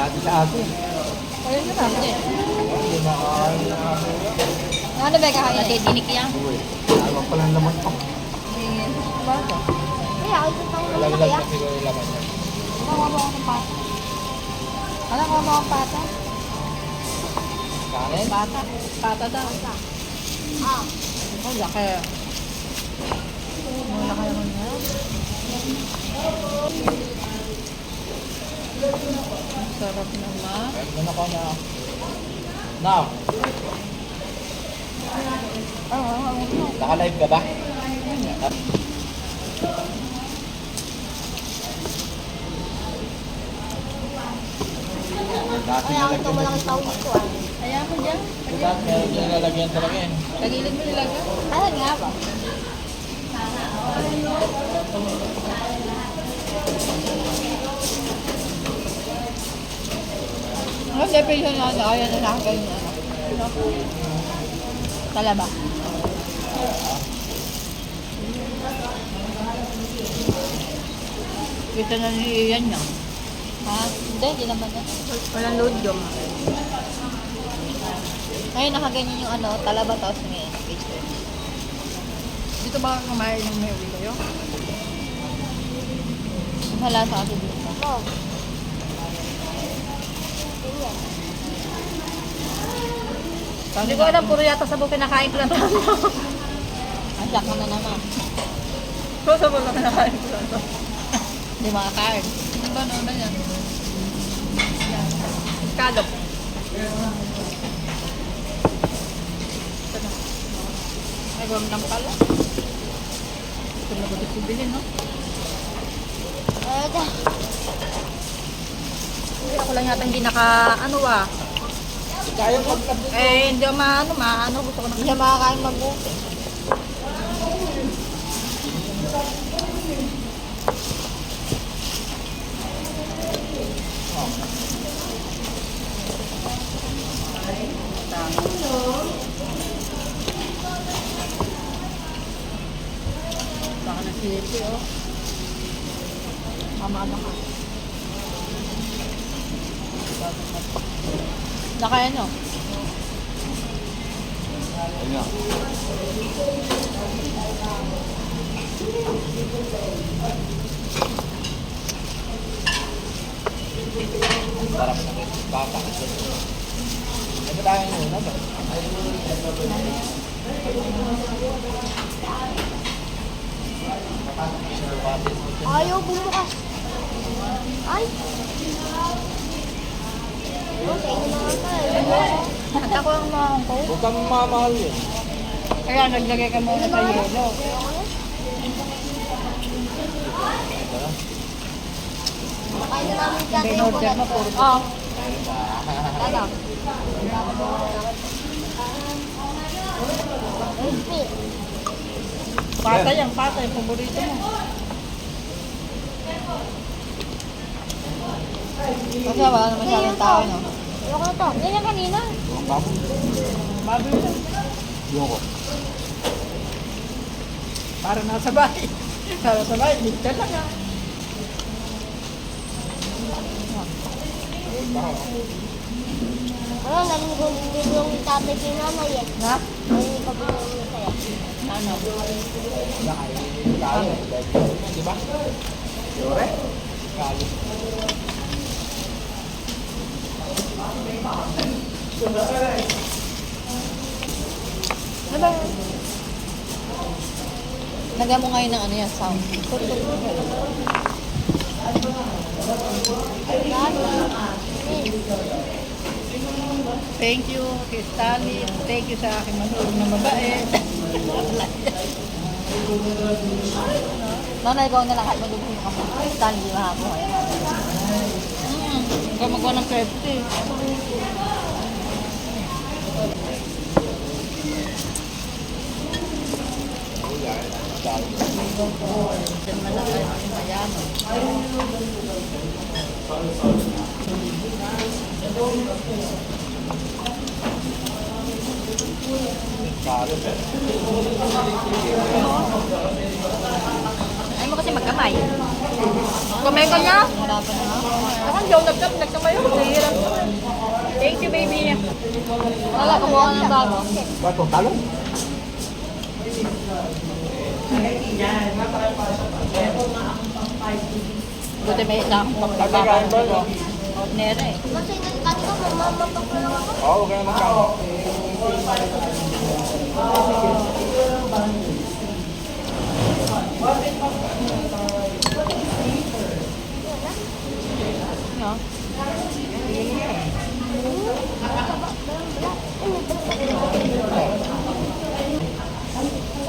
Dati sa atin. Ayun na namin eh. Hindi makakain na ako. Ano ba kakain? Nadidinik yan. Ayaw pa lang laman ko. Ba ito? Kaya, ay, ito ang Laglag kaya. na siguro yung laman niya. Kumawa mo ako ng pata. Ano kumawa mo ang pata? Kanin? Pata. Pata daw. Ah, Oh, laki. Ang laki naman niya. Ang sarap naman. Ayun na ko na. Now, naka-live ka ba? Dati kaya ito nilagyan walang tao dito ah. Kaya mo dyan. Dati meron yung lalagyan talaga yan. Tagilid mo nilagay. Ano nga ba? Ano definition na ano? Ayaw na nakakain na ano. Talaba. Kita na ni Ian niya. Ha? Hindi naman yan. Walang load yung. Ngayon nakaganyan yung ano, talaba tapos ngayon. Picture. Dito ba kumain ng may uwi kayo? Wala sa akin dito. Oo. Ganyan. Hindi ko alam, puro yata sabog kinakain ko lang tama. Ang sak mo na naman. Puro sabog lang kinakain ko lang to. Hindi mga card. Ano ba naman yan? Kalop. Ito na. Ay, gawam lang pala. Ito na ba ito bilhin, no? Eda. Hindi ako lang yata hindi naka, ano ah. Kaya mo mag-upload. Eh, hindi ako maano, gusto ko na. Hindi siya makakain mabuti. Baka na silipi, oh. Mama na ka. Naka ano? Ayun nga. Sarap na rin. Bata. Ano tayo yun? Ano ba? Ayaw bumukas. Ay. Okay, ano na nga tayo. At ako ang mahang ko. Huwag kang mamahal yun. Kaya naglagay ka muna sa yelo. Nakain na namin dati Hindi, yung order mo, kulat. puro. Oo. Ano? Crispy. Pata yan, pata yung paborito mo. Kasi wala naman masyadong tao, no? Ayoko na to. Yan yung kanina. Ang babo. Baboy yan. Yung ko. Para nasa bahay. Para sa bahay, dito lang ah. Ano, nalinggo yung tatay kay nanay eh. Na? Ayun yung pabulong niya sa'yo. Ano? Kalo. Di ba? Yore? Kalo. Ano ba? Lagyan mo ngayon ng ano yan, sound. Thank you kay Stanley. Thank you sa aking manunog na babae. Nanay, ikaw na lang kahit madubuhin ka mo. Stanley, mahabuhay. Huwag magawa ng Pepsi. Diyan man lang tayo maging mayaman. Kalo. Ay, Ayaw mo kasi magkamay. Kamay ka na. Harapan na nga. Ako hindi ako nagkamay ako. Nahihirap ko. Thank you, baby. Wala, kumuha ka ng bago. Ba't kung talong? Buti may isa akong pagkakaroon ko. Ordinary eh. Kasi nagkanto, mamamapak na lang ako. Oo, huwag ka na magkano. No?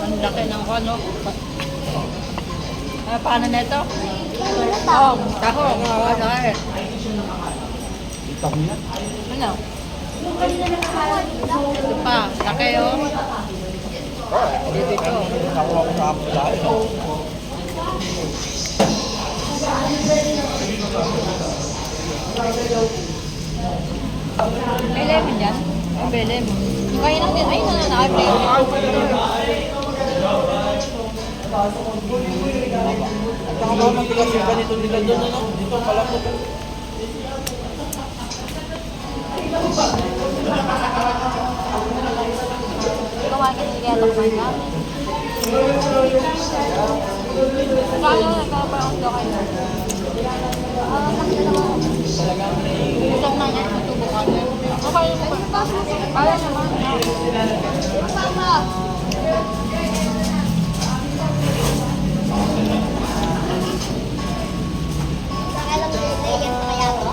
Ang laki ng ano. Paano na ito? Wala ta. Oo, tako. Ano eh. Dito ko yan. Ano? Ito pa. Laki oh. Oo, Dito. nakuha ko sa hapon dahil. May lemon dyan? May lemon. Kaya lang din. Ay, naka-play. At saka ba matigas yung ganito nila doon, ano? Dito pala po. Kumain ka nila kumain namin. Kaya nagkakaroon daw kayo. Gusto ko nang tutubukan. Okay naman. Kaya naman. Mama. Alam mo, naigan ko kaya to?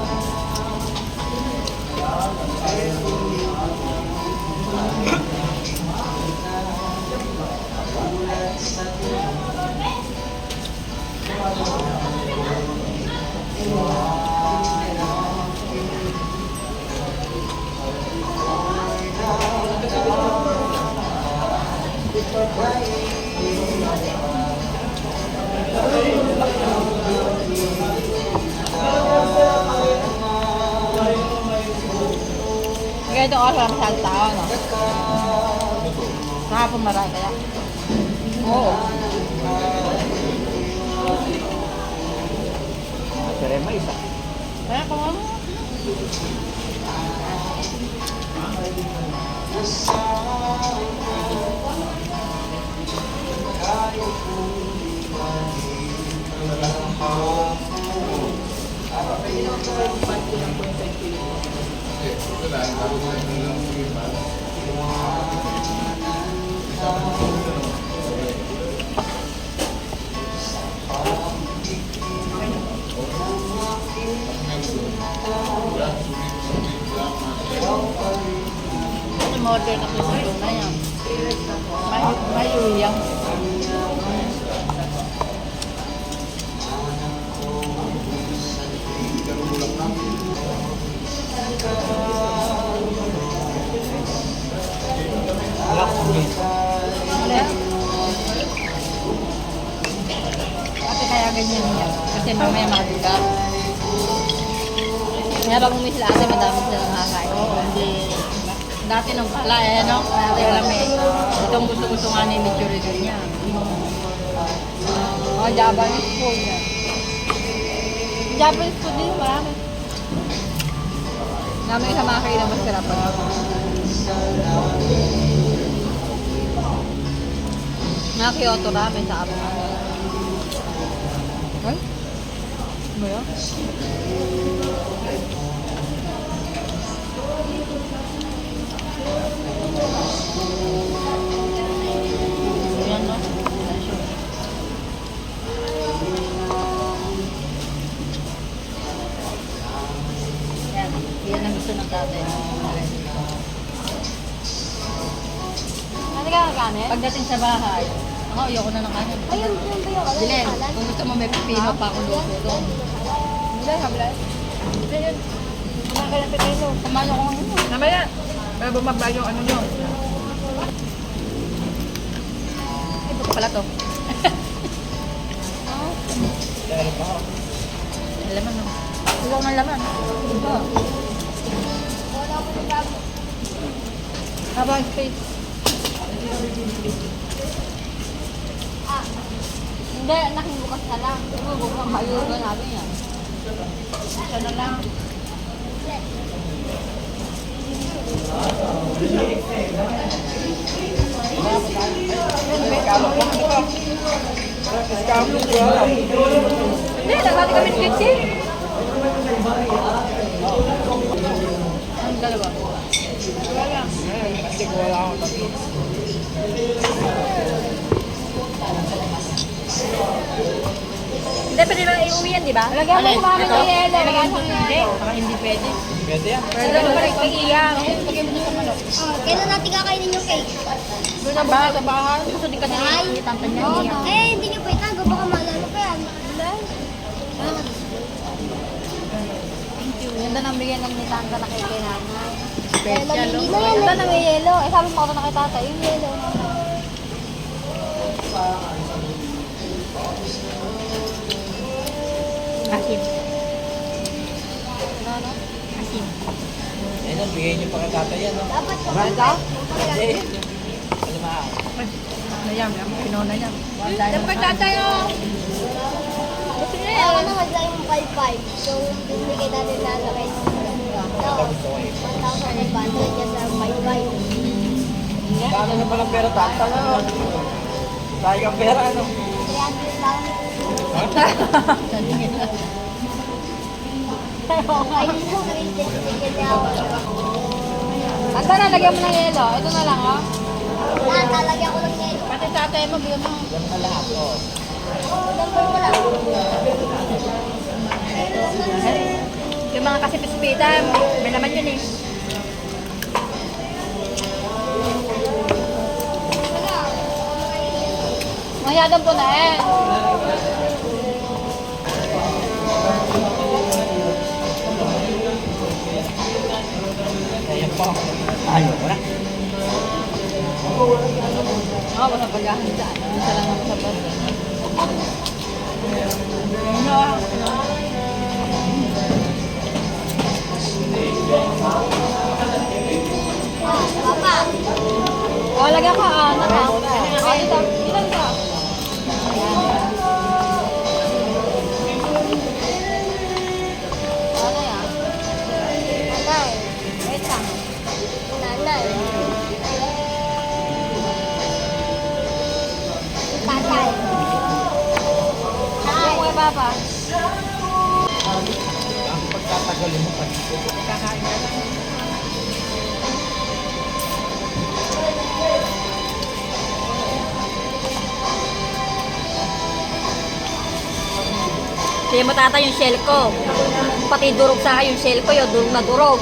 Kaya itong oras wala masyadong tao, no? Kahapon marami kaya. Oo. Pero may isa. Kaya kung ano? Order na ko na yan. May uyang. Alam ko Kasi kaya ganyan niya. Kasi mamaya makaduga. Kaya pag umis sila ate, madami sila nakakain. Oo, hindi. Dati nung pala, eh, no? Dati alam eh. Itong gusto-gusto nga ni Mitchell rin niya. Mga Japanese food niya. Japanese food din, marami. Namin sa mga kailang masarap. Mga Kyoto ramen sa amin. Ay? Ano yan? Yan, no? Yan. Yan ang gusto ng tatay. Ano ka kakanin? Pagdating sa bahay, ako ayoko na ng kanin. Ayun, yun ba yung alam Dilen, ng kalan? kung gusto mo may pipino pa ako luto doon. Bilay, hablay. Dilen, Kumain ka ng pipino. kumano ko ng ano. Namaya. Para bumaba yung ano nyo. Ay, buko pala to. Dahil pa ako. Laman no. Huwag ng laman. Wala ko na bago. Habang space. Hindi, nakibukas na lang. Bukas ang hayugan natin yan. Isa na lang. Escalop mo ito. Escalop mo wala. Hindi, nagkati kami ni Kitsi. Ang dalawa. Wala lang. Kasi wala akong tatlo. Hindi, pwede ba iuwi yan, di ba? Lagyan mo yung mami Ito? ng yelo. Lagyan mo Hindi. ng Baka hindi pwede. Pwede yan. Pero dapat pala iiyak. Lagyan mo dun sa manok. Kailan natin kakainin yung cake? Doon na ba sa bahay? Gusto di kasi Ay. itantan niya. Oo, iiyak. Eh, hindi niyo pa itago. Baka maalala pa yan. Ganda ng bigyan ng ni Tanta na kay nanay. Special, Hindi no? na yan. Ganda na may yelo. Eh, sabi mo ako na kay tata, yung yelo. Asim. Ano, ano? Asim. Ayun, bigay niyo pa kay tatay yan. No? Dapat ko. Ito? Hindi. Alam mo. Ayan, pinuna niya. Dapat tatayo. Gusto niya yan. Ako na magla yung 5-5. So, bibigay natin lalagay ng Ito gusto ko eh. 1,500 niya sa 5-5. Dami na palang pera tata na. Dahil kang pera ano. 300 lang. Salingin na. Ay, hindi mo ka-rated. Bigyan niya ako. Asa na, lagyan mo ng yelo. Ito na lang, oh. Yan, talagyan ko lang ngayon. Pati tatay mo, bigyan mo. Yan na lahat. Oh. Number ko lang. Yung mga kasipis-pitan, may naman yun eh. Masyadong po na eh. Ayan po. Ayaw ko na. Oo, wala pagahan dyan. Isa lang naman sa bus. Papa, O, lagyan ko, naka. O, dito. Dito, dito. Ano yan? nanay. Wait lang. Nanay. Tatay. Ay, kuya Papa. Ang pagtatagal mo pa. Kakain ka lang. Kaya mo tata yung shell ko. Pati durog sa akin yung shell ko, yung durog na durog.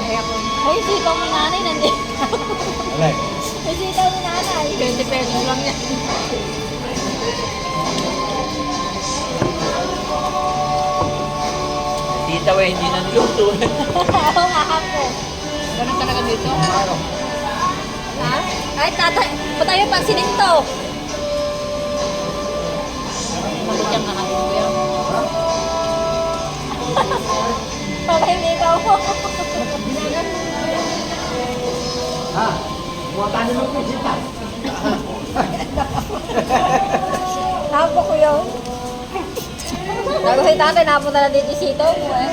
Ay, sitaw ni nanay nandito. Alay. Ay, sitaw ni nanay. 20 pesos lang yan. Tita we, hindi na niluto. Oo nga ako. Ganun talaga dito. Ano? Ha? Ay, tata, ba't tayo pa sininto? Mabutyang kakain ko yan. Papa, hindi ikaw mo. Ha? Buwatan niyo ng pisita. Napo ko yun. Nago si tatay, napunta na dito yung sitaw mo eh.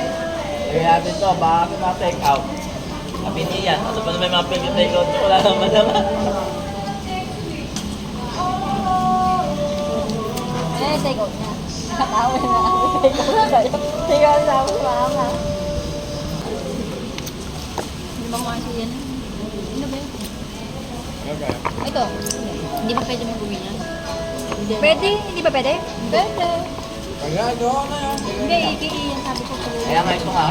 Kaya natin to, baka may mga take out. Sabi niya yan, ano ba na may mga pwede take out? Wala naman naman. Eh, take out niya. Katawa na ako, take out sa'yo. Take out na ako, mama. Hindi ba kumain siya yan? Ano ba yun? Okay. Ito. Hindi ba pwede mag-uwi yan? Hindi. Pwede? Hindi ba pwede? Pwede. Kaya gawa na yan. Hindi, ikiiyan sabi ko sa Kaya nga ito nga.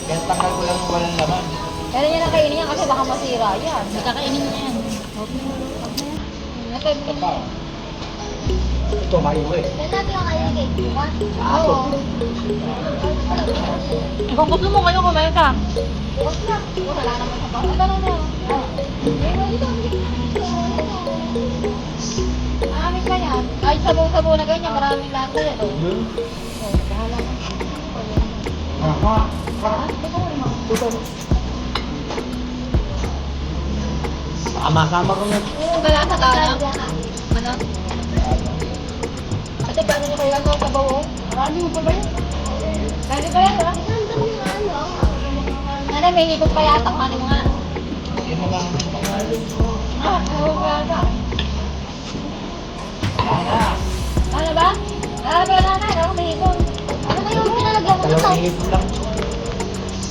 Kaya tanggal ko lang yung walang laman. Pero yan ang kainin yan kasi baka masira yan. Kakainin niya yan. Ito, Ito pa. Ito, mayo eh. Yan natin ang kainin cake, di ba? Oo. Kung gusto mo kayo kumain ka. Huwag na. Wala naman sa bawah. Ito na na. Marami ka yan. Ay, sabaw-sabaw na ganyan. Maraming lasa yan. Oh, bahala ka. Aha. Sama-sama ko na. Galata ka na. Ano? Ate, paano nyo kayo ano? Sabaw oh. Marami mo pa ba yun? Lagi ba yan, ha? Nandun yung ano. Nanay, may higop pa yata. Ano nga? Yung mga Ah, higop pa yata. Ano ba? Ano ba nanay? Ano may higop? Ano ba yung pinalagyan mo dito? dalawang higit lang.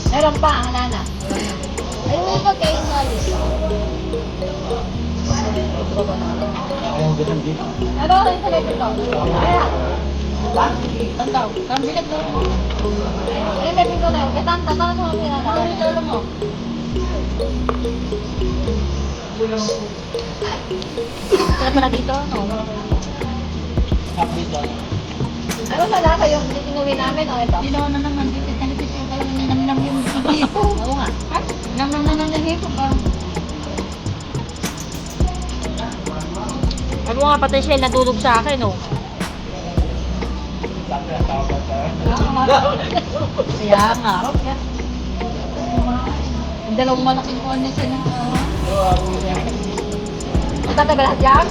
Meron pa, ang nana. Ayun yung pagkain namin. Ayaw ganun dito. Ano ba yung sabi ko? Kaya. Ang daw. Ang bigat daw. Ay, may pinto na yun. Kaya tanong mo ang pinana. Ano yung talo mo? Sarap na dito, no? Happy doon. Ano na lasa yung inuwi namin, o ito? Dilaw na naman dito. Talipit yung talagang ninam-nam yung hipo. Oo nga. Ha? Nam-nam na ng hipo. Ano nga pati siya nadulog sa akin, oh. Sabi ang tawag sa Kaya nga. Ang dalawang malaking kuwan siya ng Tatagal lahat yan?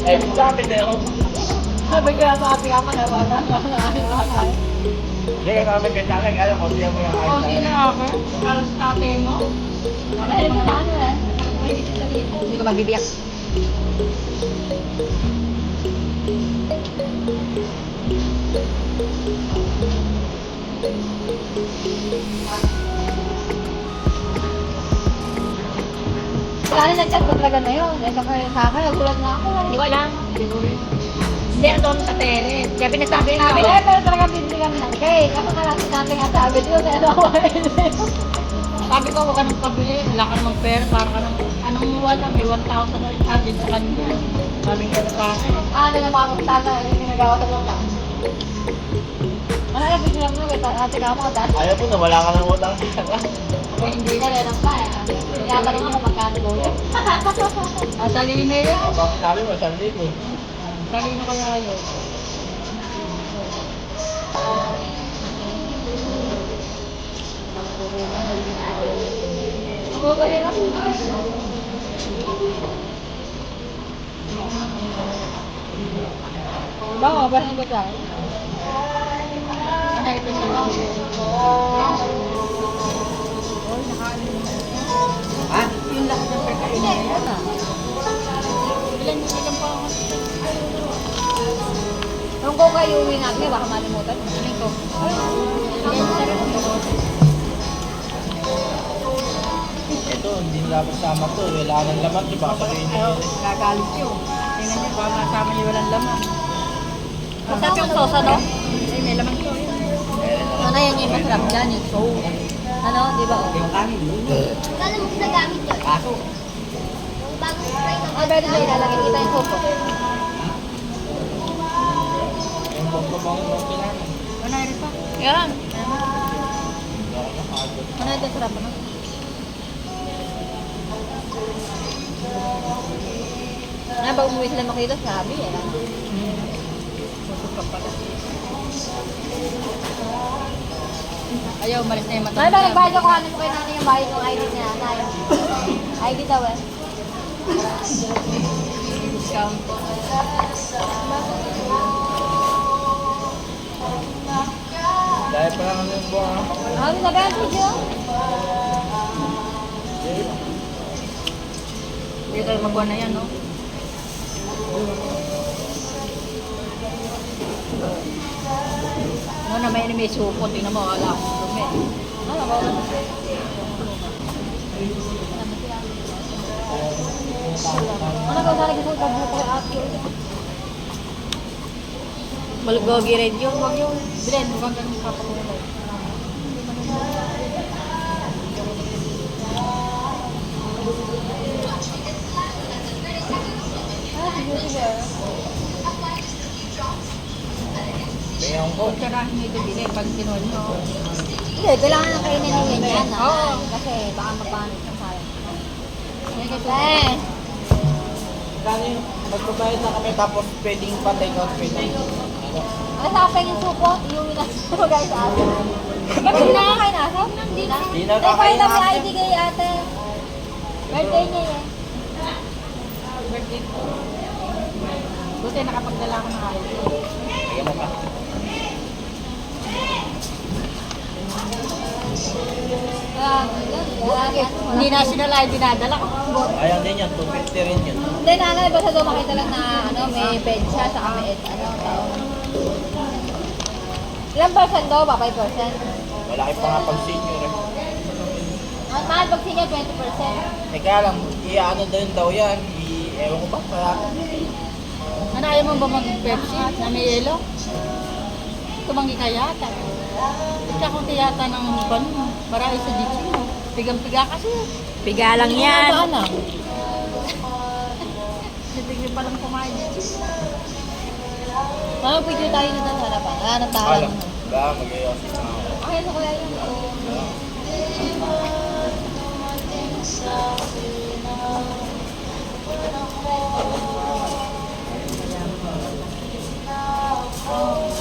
Eh, sabi na yun. Sabi ka sa ating ama na ba? Hindi ka namin kanya alam ko siya mo yung Oh, ayos. sino ako? Alas tatay mo? Ay, mo na ano eh. Hindi ko magbibiyak. Wala na nag-chat ko talaga na yun. Eh, sa akin, nagulat na ako. Hindi ko alam. Hindi, doon sa terrace. Kaya pinasabi namin, eh, pero talaga binigyan ng cake. Ako nga natin natin ang sabi doon, eh, ano ako. Sabi ko, huwag ka nang pabili. Wala ka namang pera. Para ka nang, anong wala? May 1,000 na atin sa kanya. Sabi ko sa akin. Ano na mga magtata, yung ginagawa sa mga. Ano na, bigyan mo, ate ka mo, dahil. Ayaw po na wala ka ng utang. Eh, hindi na rin ang pa, eh. Yaman mo magkano doon. Ah, talino yun. Bakit sabi mo, 1,000 Talino kaya yun. Ako ba rin ako? Bawa, ba rin ko tayo? Ano ito sa mga? Ha? Yung lahat ng pagkain na yan. Ilan pa ako. Nung ko kayo uwi natin, baka malimutan. Ano ko? Yan sarap mo. Ito, hindi dapat sama to. Wala nang laman. Di ba? Sabihin niyo. Gagalit yun. Tingnan niyo, baka masama niyo walang laman. Masarap yung sauce, ano? Ay, may laman to. Ano yan yung masarap dyan, yung sauce. Ano, di ba? Yung kanin. Kala mo ginagamit yun. Kaso. Yung bagong spray na Ah, pwede sa'yo, lalagyan kita yung sauce. Yung bongko-bongko ng kinanin. Ano rin pa? Yan. Hindi ako nakagod. Ano ito sarap, ano? Ah, pag umuwi sila makita, sabi eh. Busog ka pala. Ayaw, umalis na yung mata. Ay, ba, nagbayad ako kanin mo kay nanay yung bayad ng ID niya, nanay. ID daw eh. Discount. Dahil pa lang yung buwan. Ah, nagbayad ko dyan. Hindi tayo magwa na yan, no? Ano na may supot, tingnan mo, wala akong dumi. Ano ba? Ano ba talaga sa kabuto at yun? Malgogi red yun, wag yun. Bilen, huwag ganun papakulay. Ah, beauty bear. Bayaw ko. Kutsarahin nito, Bilen, pag kinuha nyo. Hindi, kailangan na kainin ng ganyan. Oo. Kasi baka mapanit ng sayang. Yan kasi, Eh, Kano yung magbabayad na kami tapos pwedeng pa-take out pwedeng. ay sa akin yung suko, iuwi na sa guys sa atin. Hindi na kayo nasa? Hindi na. Hindi na Ay, pakita mo kakain ID kay ate. Birthday niya eh. birthday ko. Buti nakapagdala ko ng ice. Lagyan mo pa. Hindi national ID dinadala ko. Ayan din yan, 250 rin yun. Hindi, nanay, basta doon makita lang na may bed siya, saka may tao. Ilang percent daw ba? 5%? Malaki pa nga pag senior eh. Ang mahal pag senior, 20%. Teka lang, i-ano daw yan, ewan ko ba, kaya Ano, ayaw mo ba mag-Pepsi na may yelo? Tumanggi ka yata. Kakunti yata ng ban mo. Marami sa ditsi mo. Pigang-piga kasi. Piga lang yan. Ano ba, anak? Hindi pa lang kumain. Mga picture tayo dito sa harapan. Ah, alam, nagtawa. ba, mag-iosip na ako. Okay, so kuya yun. Ah.